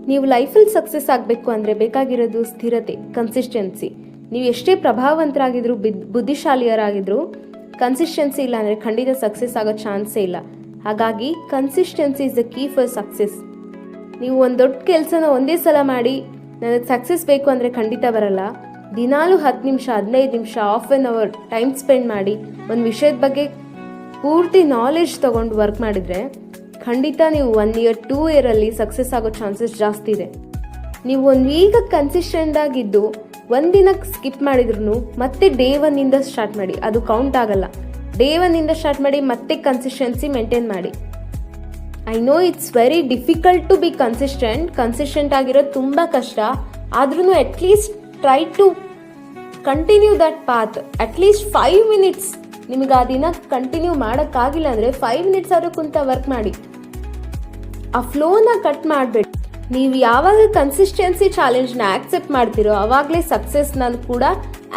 ನೀವು ಲೈಫಲ್ಲಿ ಸಕ್ಸಸ್ ಆಗಬೇಕು ಅಂದರೆ ಬೇಕಾಗಿರೋದು ಸ್ಥಿರತೆ, ಕನ್ಸಿಸ್ಟೆನ್ಸಿ. ನೀವು ಎಷ್ಟೇ ಪ್ರಭಾವವಂತರಾಗಿದ್ರು, ಬುದ್ಧಿಶಾಲಿಯರಾಗಿದ್ರು, ಕನ್ಸಿಸ್ಟೆನ್ಸಿ ಇಲ್ಲ ಅಂದರೆ ಖಂಡಿತ ಸಕ್ಸಸ್ ಆಗೋ ಚಾನ್ಸೇ ಇಲ್ಲ. ಹಾಗಾಗಿ consistency is the key for success. ನೀವು ಒಂದು ದೊಡ್ಡ ಕೆಲಸನ ಒಂದೇ ಸಲ ಮಾಡಿ ನನಗೆ ಸಕ್ಸಸ್ ಬೇಕು ಅಂದರೆ ಖಂಡಿತ ಬರಲ್ಲ. ದಿನಾಲೂ 10 ನಿಮಿಷ, 15 ನಿಮಿಷ, half an hour time spend ಮಾಡಿ ಒಂದು ವಿಷಯದ ಬಗ್ಗೆ ಪೂರ್ತಿ ನಾಲೆಡ್ಜ್ ತೊಗೊಂಡು ವರ್ಕ್ ಮಾಡಿದರೆ ಖಂಡಿತ ನೀವು 1 ಇಯರ್ 2 ಇಯರಲ್ಲಿ ಸಕ್ಸಸ್ ಆಗೋ ಚಾನ್ಸಸ್ ಜಾಸ್ತಿ ಇದೆ. ನೀವು ಒಂದು ವೀಕ್ ಕನ್ಸಿಸ್ಟೆಂಟ್ ಆಗಿದ್ದು ಒಂದಿನ ಸ್ಕಿಪ್ ಮಾಡಿದ್ರು ಮತ್ತೆ ಡೇ 1 ಸ್ಟಾರ್ಟ್ ಮಾಡಿ, ಅದು ಕೌಂಟ್ ಆಗಲ್ಲ. ಡೇ 1 ಸ್ಟಾರ್ಟ್ ಮಾಡಿ ಮತ್ತೆ ಕನ್ಸಿಸ್ಟೆನ್ಸಿ ಮೇಂಟೈನ್ ಮಾಡಿ. I know it's very difficult to be consistent ಆಗಿರೋದು ತುಂಬ ಕಷ್ಟ. ಆದ್ರೂ at least try to continue that path. At least 5 minutes ನಿಮಗೆ ಆ ದಿನ ಕಂಟಿನ್ಯೂ ಮಾಡೋಕ್ಕಾಗಿಲ್ಲ ಅಂದರೆ 5 ಮಿನಿಟ್ಸ್ ಆದರೂ ಕುಂತ ವರ್ಕ್ ಮಾಡಿ. ಆ ಫ್ಲೋನ ಕಟ್ ಮಾಡಬೇಡಿ. ನೀವು ಯಾವಾಗ ಕನ್ಸಿಸ್ಟೆನ್ಸಿ ಚಾಲೆಂಜ್ನ ಆಕ್ಸೆಪ್ಟ್ ಮಾಡ್ತೀರೋ ಆವಾಗಲೇ ಸಕ್ಸಸ್ನ ಕೂಡ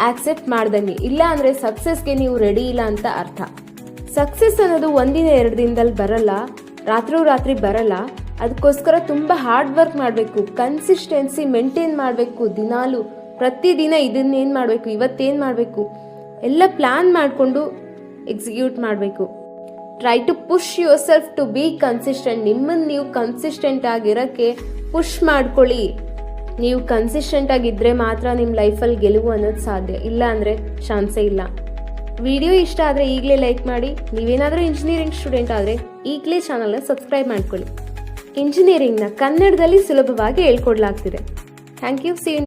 ಆಕ್ಸೆಪ್ಟ್ ಮಾಡ್ದಂಗೆ. ಇಲ್ಲ ಅಂದರೆ ಸಕ್ಸಸ್ಗೆ ನೀವು ರೆಡಿ ಇಲ್ಲ ಅಂತ ಅರ್ಥ. ಸಕ್ಸಸ್ ಅನ್ನೋದು 1 ದಿನ 2 ದಿನದಲ್ಲಿ ಬರಲ್ಲ, ರಾತ್ರಿ ಬರಲ್ಲ. ಅದಕ್ಕೋಸ್ಕರ ತುಂಬ ಹಾರ್ಡ್ ವರ್ಕ್ ಮಾಡಬೇಕು, ಕನ್ಸಿಸ್ಟೆನ್ಸಿ ಮೇಂಟೈನ್ ಮಾಡಬೇಕು. ದಿನಾಲು ಪ್ರತಿದಿನ ಇದನ್ನೇನು ಮಾಡಬೇಕು, ಇವತ್ತೇನು ಮಾಡಬೇಕು ಎಲ್ಲ ಪ್ಲ್ಯಾನ್ ಮಾಡಿಕೊಂಡು ಎಕ್ಸಿಕ್ಯೂಟ್ ಮಾಡಬೇಕು. Try to push yourself to be consistent. ನಿಮ್ಮನ್ನು ನೀವು ಕನ್ಸಿಸ್ಟೆಂಟ್ ಆಗಿರೋಕ್ಕೆ ಪುಷ್ ಮಾಡ್ಕೊಳ್ಳಿ. ನೀವು ಕನ್ಸಿಸ್ಟೆಂಟ್ ಆಗಿದ್ದರೆ ಮಾತ್ರ ನಿಮ್ಮ ಲೈಫಲ್ಲಿ ಗೆಲುವು ಅನ್ನೋದು ಸಾಧ್ಯ, ಇಲ್ಲ ಅಂದರೆ ಚಾನ್ಸೇ ಇಲ್ಲ. ವಿಡಿಯೋ ಇಷ್ಟ ಆದರೆ ಈಗಲೇ ಲೈಕ್ ಮಾಡಿ. ನೀವೇನಾದರೂ ಇಂಜಿನಿಯರಿಂಗ್ ಸ್ಟೂಡೆಂಟ್ ಆದರೆ ಈಗಲೇ ಚಾನಲ್ನ ಸಬ್ಸ್ಕ್ರೈಬ್ ಮಾಡ್ಕೊಳ್ಳಿ. ಇಂಜಿನಿಯರಿಂಗ್ನ ಕನ್ನಡದಲ್ಲಿ ಸುಲಭವಾಗಿ ಹೇಳ್ಕೊಡ್ಲಾಗ್ತಿದೆ. Thank you. See you.